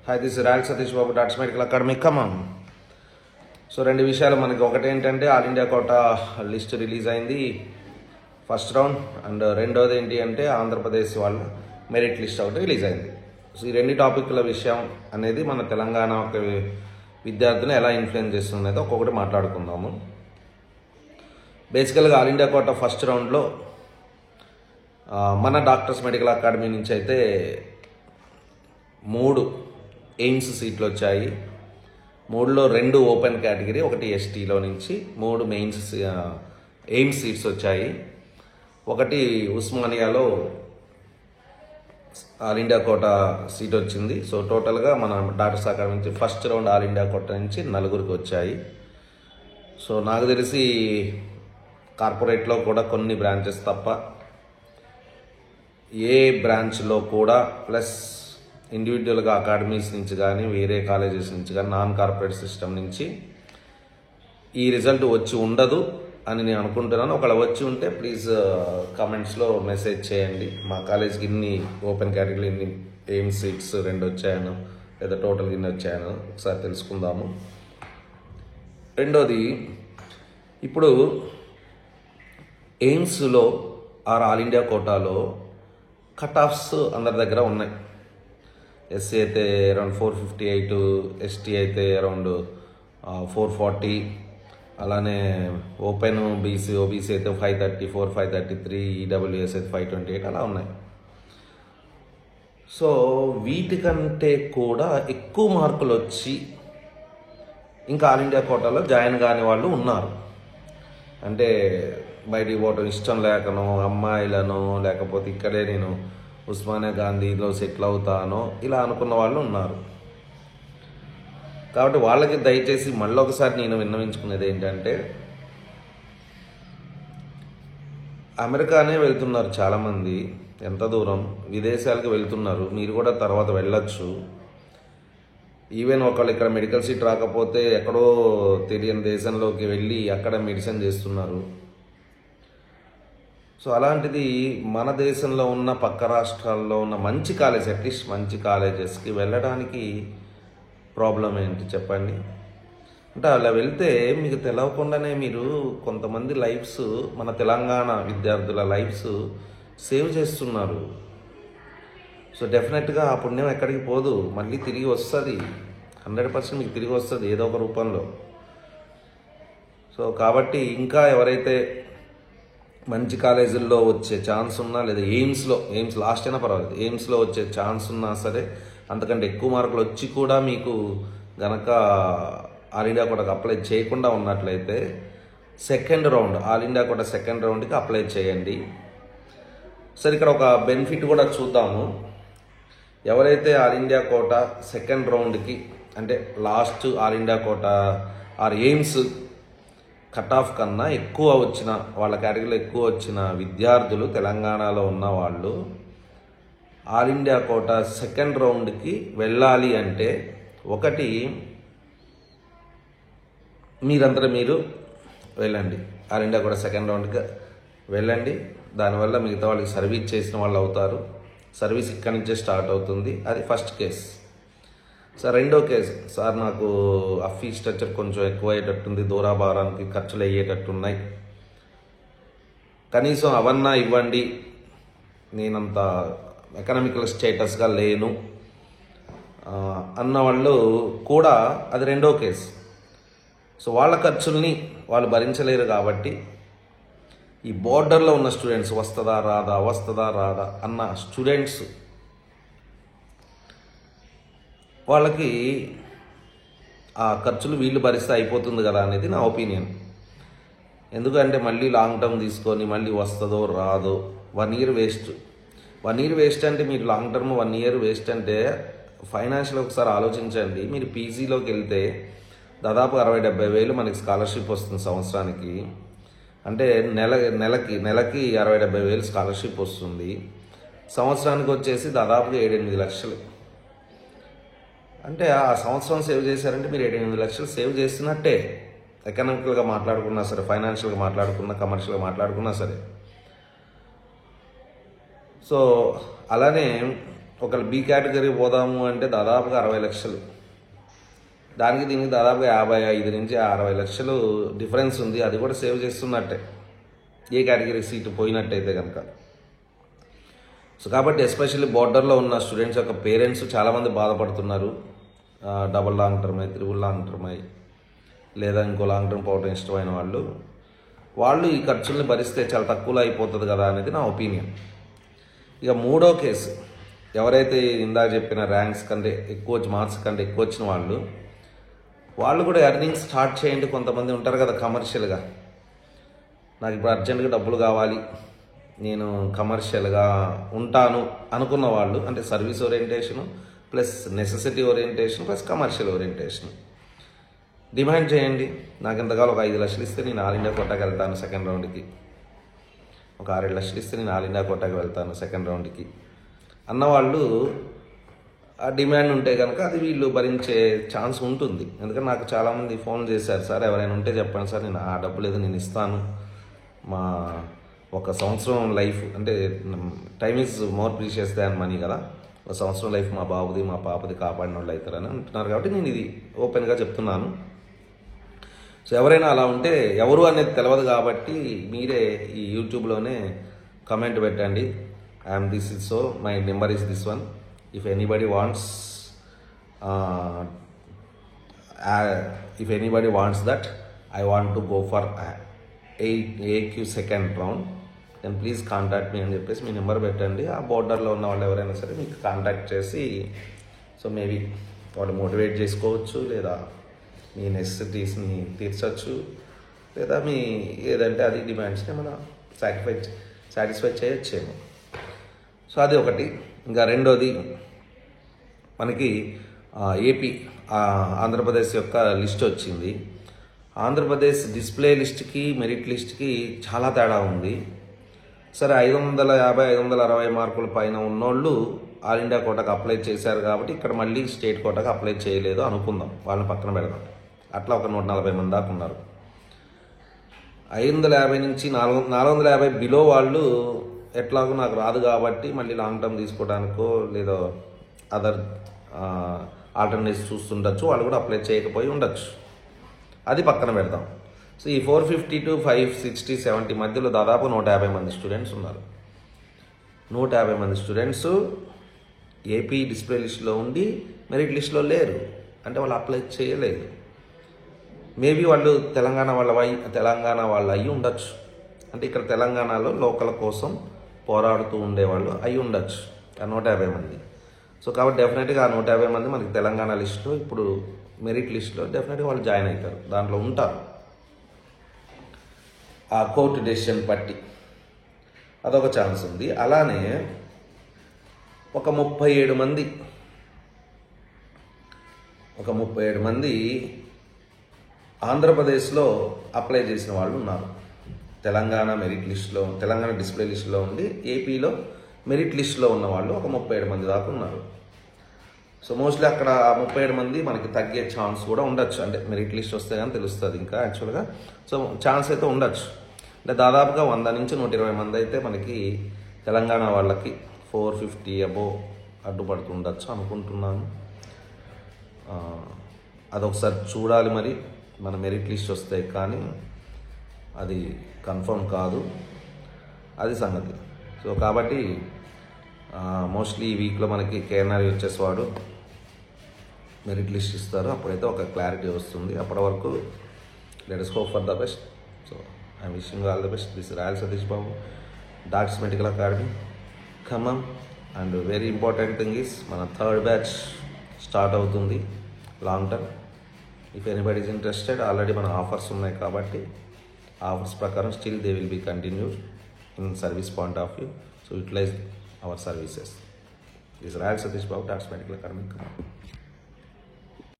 Hi this Royal Satish Babu Docs Medical Academy Khammam. So రెండు విషయాలు మనకి, ఒకటి ఏంటంటే all India quota list release అయింది ఫస్ట్ రౌండ్, అండ్ రెండోది ఏంటి అంటే ఆంధ్రప్రదేశ్ వాళ్ళ మెరిట్ లిస్ట్ ఒకటి రిలీజ్ అయింది. సో ఈ రెండు టాపిక్ల విషయం అనేది మన తెలంగాణ విద్యార్థులను ఎలా ఇన్ఫ్లుయెన్స్ చేస్తుంది అనేది ఒక్కొక్కటి మాట్లాడుకుందాము. బేసికల్గా ఆల్ ఇండియా కోటా ఫస్ట్ రౌండ్లో మన డాక్టర్స్ మెడికల్ అకాడమీ నుంచి అయితే 3 ఎయిమ్స్ సీట్లు వచ్చాయి. 3లో 2 ఓపెన్ కేటగిరీ, 1 ఎస్టీలో నుంచి 3 మెయిన్స్ ఎయిమ్స్ సీట్స్ వచ్చాయి. 1 ఉస్మానియాలో ఆల్ ఇండియా కోటా సీట్ వచ్చింది. సో టోటల్గా మన డాక్టర్స్ అకాడమీ నుంచి first round all India quota నుంచి 4కి వచ్చాయి. సో నాకు తెలిసి కార్పొరేట్లో కూడా కొన్ని బ్రాంచెస్ తప్ప ఏ బ్రాంచ్లో కూడా ప్లస్ ఇండివిజువల్గా అకాడమీస్ నుంచి కానీ వేరే కాలేజెస్ నుంచి కానీ నాన్ కార్పొరేట్ సిస్టమ్ నుంచి ఈ రిజల్ట్ వచ్చి ఉండదు అని నేను అనుకుంటున్నాను. ఒకవేళ వచ్చి ఉంటే ప్లీజ్ కామెంట్స్లో మెసేజ్ చేయండి. మా కాలేజ్కి ఇన్ని ఓపెన్ కేటగిరీలు ఇన్ని ఎయిమ్స్ సీట్స్ 2 వచ్చాయను లేదా టోటల్గా ఇన్ని వచ్చాయను ఒకసారి తెలుసుకుందాము. రెండోది, ఇప్పుడు ఎయిమ్స్లో ఆల్ ఇండియా కోటాలో కట్ ఆఫ్స్ అందరి దగ్గర ఉన్నాయి. ఎస్సీ అయితే అరౌండ్ 458, ఎస్టీ అయితే అరౌండ్ 440, అలానే ఓపెన్ ఓబీసీ అయితే 534, 533, ఈడబ్ల్యూఎస్ అయితే 528 అలా ఉన్నాయి. సో వీటికంటే కూడా ఎక్కువ మార్కులు వచ్చి ఇంకా ఆల్ ఇండియా కోటాలో జాయిన్ కాని వాళ్ళు ఉన్నారు. అంటే బయటికి పోవటం ఇష్టం లేకనో, అమ్మాయిలను, లేకపోతే ఇక్కడే నేను ఉస్మానియా గాంధీలో సెటిల్ అవుతానో ఇలా అనుకున్న వాళ్ళు ఉన్నారు. కాబట్టి వాళ్ళకి దయచేసి మళ్ళీ ఒకసారి నేను విన్నవించుకునేది ఏంటంటే, అమెరికానే వెళ్తున్నారు చాలామంది, ఎంత దూరం విదేశాలకు వెళ్తున్నారు. మీరు కూడా తర్వాత వెళ్ళొచ్చు. ఈవెన్ ఒకళ్ళు ఇక్కడ మెడికల్ సీట్ రాకపోతే ఎక్కడో తెలియని దేశంలోకి వెళ్ళి అక్కడ మెడిసిన్ చేస్తున్నారు. సో అలాంటిది మన దేశంలో ఉన్న పక్క రాష్ట్రాల్లో ఉన్న మంచి కాలేజ్, అట్లీస్ట్ మంచి కాలేజెస్కి వెళ్ళడానికి ప్రాబ్లం ఏంటి చెప్పండి? అంటే అలా వెళ్తే మీకు తెలవకుండానే మీరు కొంతమంది లైఫ్స్, మన తెలంగాణ విద్యార్థుల లైఫ్స్ సేవ్ చేస్తున్నారు. సో డెఫినెట్గా ఆ పుణ్యం ఎక్కడికి పోదు, మళ్ళీ తిరిగి వస్తుంది. 100% మీకు తిరిగి వస్తుంది ఏదో ఒక రూపంలో. సో కాబట్టి ఇంకా ఎవరైతే మంచి కాలేజీల్లో వచ్చే ఛాన్స్ ఉన్నా, లేదా ఎయిమ్స్ లాస్ట్ అయినా పర్వాలేదు, ఎయిమ్స్లో వచ్చే ఛాన్స్ ఉన్నా సరే, అంతకంటే ఎక్కువ మార్కులు వచ్చి కూడా మీకు గనక ఆల్ ఇండియా కోటాకి అప్లై చేయకుండా ఉన్నట్లయితే second round all India quota second రౌండ్కి అప్లై చేయండి. సరే, ఇక్కడ ఒక బెనిఫిట్ కూడా చూద్దాము. ఎవరైతే ఆల్ ఇండియా కోటా సెకండ్ రౌండ్కి, అంటే last all India quota AIIMS cut off కన్నా ఎక్కువ వచ్చిన వాళ్ళ కేటగిరీలో ఎక్కువ వచ్చిన విద్యార్థులు తెలంగాణలో ఉన్న వాళ్ళు ఆల్ ఇండియా కోటా సెకండ్ రౌండ్కి వెళ్ళాలి అంటే, ఒకటి మీరందరూ మీరు వెళ్ళండి, ఆల్ ఇండియా కోటా సెకండ్ రౌండ్కి వెళ్ళండి. దానివల్ల మిగతా వాళ్ళకి సర్వీస్ చేసిన వాళ్ళు అవుతారు. సర్వీస్ ఇక్కడి నుంచే స్టార్ట్ అవుతుంది. అది ఫస్ట్ కేస్. సార్ రెండో కేసు, సార్ నాకు ఆ ఫీ స్ట్రక్చర్ కొంచెం ఎక్కువ అయ్యేటట్టుంది, దూరాభారానికి ఖర్చులు అయ్యేటట్టున్నాయి, కనీసం అవన్నా ఇవ్వండి, నేనంత ఎకనామికల్ స్టేటస్గా లేను అన్నవాళ్ళు కూడా అది రెండో కేసు. సో వాళ్ళ ఖర్చుల్ని వాళ్ళు భరించలేరు. కాబట్టి ఈ బోర్డర్లో ఉన్న స్టూడెంట్స్ వస్తుందా రాదా అన్న స్టూడెంట్స్ వాళ్ళకి ఆ ఖర్చులు వీళ్ళు భరిస్తే అయిపోతుంది కదా అనేది నా ఒపీనియన్. ఎందుకంటే మళ్ళీ లాంగ్ టర్మ్ తీసుకొని మళ్ళీ వస్తుందో రాదో, 1 ఇయర్ వేస్ట్. 1 ఇయర్ వేస్ట్ అంటే మీరు లాంగ్ టర్మ్ 1 ఇయర్ వేస్ట్ అంటే ఫైనాన్షియల్ ఒకసారి ఆలోచించండి. మీరు పీజీలోకి వెళ్తే దాదాపు 60-70 వేలు మనకి స్కాలర్షిప్ వస్తుంది సంవత్సరానికి. అంటే నెలకి 60-70 వేలు స్కాలర్షిప్ వస్తుంది. సంవత్సరానికి వచ్చేసి దాదాపుగా 7-8 లక్షలు. అంటే ఆ సంవత్సరం సేవ్ చేశారంటే మీరు 7-8 లక్షలు సేవ్ చేస్తున్నట్టే, ఎకనామికల్గా మాట్లాడుకున్నా సరే, ఫైనాన్షియల్గా మాట్లాడుకున్నా, కమర్షియల్గా మాట్లాడుకున్నా సరే. సో అలానే ఒకళ్ళు బి కేటగిరీ పోదాము అంటే దాదాపుగా 60 లక్షలు, దానికి దీనికి దాదాపుగా 55 నుంచి 60 లక్షలు డిఫరెన్స్ ఉంది. అది కూడా సేవ్ చేస్తున్నట్టే ఏ కేటగిరీ సీటు పోయినట్టయితే కనుక. సో కాబట్టి ఎస్పెషల్లీ బోర్డర్లో ఉన్న స్టూడెంట్స్ యొక్క పేరెంట్స్ చాలామంది బాధపడుతున్నారు. డబుల్ లాంగ్ టర్మ్ అయి, త్రిబుల్ లాంగ్ టర్మ్ అయి, లేదా ఇంకో లాంగ్ టర్మ్ పోవడం ఇష్టమైన వాళ్ళు ఈ ఖర్చుల్ని భరిస్తే చాలా తక్కువలో అయిపోతుంది కదా అనేది నా ఒపీనియన్. ఇక మూడో కేసు, ఎవరైతే ఇందాక చెప్పిన ర్యాంక్స్ కంటే ఎక్కువ మార్క్స్ కంటే ఎక్కువ వచ్చిన వాళ్ళు కూడా ఎర్నింగ్ స్టార్ట్ చేయండి. కొంతమంది ఉంటారు కదా కమర్షియల్గా, నాకు ఇప్పుడు అర్జెంటుగా డబ్బులు కావాలి, నేను కమర్షియల్గా ఉంటాను అనుకున్న వాళ్ళు, అంటే service orientation plus necessity orientation plus commercial orientation demand చేయండి. నాకు ఇంతకాలం ఒక 5 లక్షలు ఇస్తే నేను ఆల్ ఇండియా కోటాకి వెళ్తాను సెకండ్ రౌండ్కి, ఒక 6-7 లక్షలు ఇస్తే నేను ఆల్ ఇండియా కోటాకి వెళ్తాను సెకండ్ రౌండ్కి అన్నవాళ్ళు ఆ డిమాండ్ ఉంటే కనుక అది వీళ్ళు భరించే ఛాన్స్ ఉంటుంది. ఎందుకంటే నాకు చాలామంది ఫోన్ చేశారు, సార్ ఎవరైనా ఉంటే చెప్పండి సార్, నేను ఆ డబ్బులు ఏదో నేను ఇస్తాను, మా 1 సంవత్సరం లైఫ్, అంటే time is more precious than money కదా, 1 సంవత్సరం లైఫ్ మా బాబుది మా పాపది కాపాడిన వాళ్ళు అవుతారని అంటున్నారు. కాబట్టి నేను ఇది ఓపెన్గా చెప్తున్నాను. సో ఎవరైనా అలా ఉంటే ఎవరు అనేది తెలియదు కాబట్టి మీరే ఈ యూట్యూబ్లోనే కమెంట్ పెట్టండి, I'm this is so, my number is this one, if anybody wants that I want to go for AQ second round, then please contact me అని చెప్పేసి మీ నెంబర్ పెట్టండి. ఆ బోర్డర్లో ఉన్న వాళ్ళు ఎవరైనా సరే మీకు కాంటాక్ట్ చేసి, సో మేబీ వాళ్ళు మోటివేట్ చేసుకోవచ్చు, లేదా మీ నెసెసిటీస్ని తీర్చవచ్చు, లేదా మీ ఏదంటే అది డిమాండ్స్ని మనం సాటిస్ఫై చేయొచ్చేమో. సో అది ఒకటి. ఇంకా రెండోది, మనకి ఏపీ ఆంధ్రప్రదేశ్ యొక్క లిస్ట్ వచ్చింది. ఆంధ్రప్రదేశ్ డిస్ప్లే లిస్ట్కి మెరిట్ లిస్ట్కి చాలా తేడా ఉంది. సరే 550-560 మార్కుల పైన ఉన్నోళ్ళు ఆల్ ఇండియా కోటాకు అప్లై చేశారు కాబట్టి ఇక్కడ మళ్ళీ స్టేట్ కోటాకు అప్లై చేయలేదు అనుకుందాం, వాళ్ళని పక్కన పెడదాం. అట్లా ఒక 140 మంది దాకా ఉన్నారు. 550 నుంచి 450 బిలో వాళ్ళు ఎట్లాగో నాకు రాదు కాబట్టి మళ్ళీ లాంగ్ టర్మ్ తీసుకోవడానికో లేదా అదర్ ఆల్టర్నేటివ్స్ చూస్తుండొచ్చు, వాళ్ళు కూడా అప్లై చేయకపోయి ఉండొచ్చు, అది పక్కన పెడతాం. సో ఈ 450 to 560, 70 మధ్యలో దాదాపు 150 మంది స్టూడెంట్స్ ఉన్నారు. 150 మంది స్టూడెంట్స్ ఏపీ డిస్ప్లే లిస్ట్లో ఉండి మెరిట్ లిస్ట్లో లేరు, అంటే వాళ్ళు అప్లై చేయలేదు. మేబీ వాళ్ళు తెలంగాణ వాళ్ళు అయ్యి ఉండొచ్చు, అంటే ఇక్కడ తెలంగాణలో లోకల్ కోసం పోరాడుతూ ఉండేవాళ్ళు అయ్యి ఉండొచ్చు ఆ 150 మంది. సో కాబట్టి డెఫినెట్గా ఆ 150 మంది మనకి తెలంగాణ లిస్ట్లో ఇప్పుడు మెరిట్ లిస్ట్లో డెఫినెట్గా వాళ్ళు జాయిన్ అవుతారు, దాంట్లో ఉంటారు. ఆ కోర్టు డెసిషన్ బట్టి అదొక ఛాన్స్ ఉంది. అలానే ఒక 37 మంది ఆంధ్రప్రదేశ్లో అప్లై చేసిన వాళ్ళు ఉన్నారు. తెలంగాణ మెరిట్ లిస్ట్లో, తెలంగాణ డిస్ప్లే లిస్ట్లో ఉండి ఏపీలో మెరిట్ లిస్ట్లో ఉన్న వాళ్ళు ఒక 37 మంది దాకా ఉన్నారు. సో మోస్ట్లీ అక్కడ 37 మంది మనకి తగ్గే ఛాన్స్ కూడా ఉండొచ్చు, అంటే మెరిట్ లిస్ట్ వస్తే కానీ తెలుస్తుంది ఇంకా యాక్చువల్గా. సో ఛాన్స్ అయితే ఉండొచ్చు, అంటే దాదాపుగా 100 నుంచి 120 మంది అయితే మనకి తెలంగాణ వాళ్ళకి 450 అబోవ్ అడ్డుపడుతుండొచ్చు అనుకుంటున్నాను. అదొకసారి చూడాలి, మరి మన మెరిట్ లిస్ట్ వస్తాయి కానీ అది కన్ఫర్మ్ కాదు, అది సంగతి. సో కాబట్టి మోస్ట్లీ ఈ వీక్లో మనకి కేఎన్ఆర్ వచ్చేసేవాడు మెరిట్ లిస్ట్ ఇస్తారు, అప్పుడైతే ఒక క్లారిటీ వస్తుంది. అప్పటి వరకు let us hope for the best. So I'm wishing all the best. This Royal Satish Babu, Docs Medical Academy, Khammam. And very important thing is మన 3rd బ్యాచ్ స్టార్ట్ అవుతుంది long term. If anybody is interested, already మన offers ఉన్నాయి కాబట్టి offers ప్రకారం still they will be continued in service point of view. So utilize our services. This is Rayal Satish Babu, Tats Medical Academy.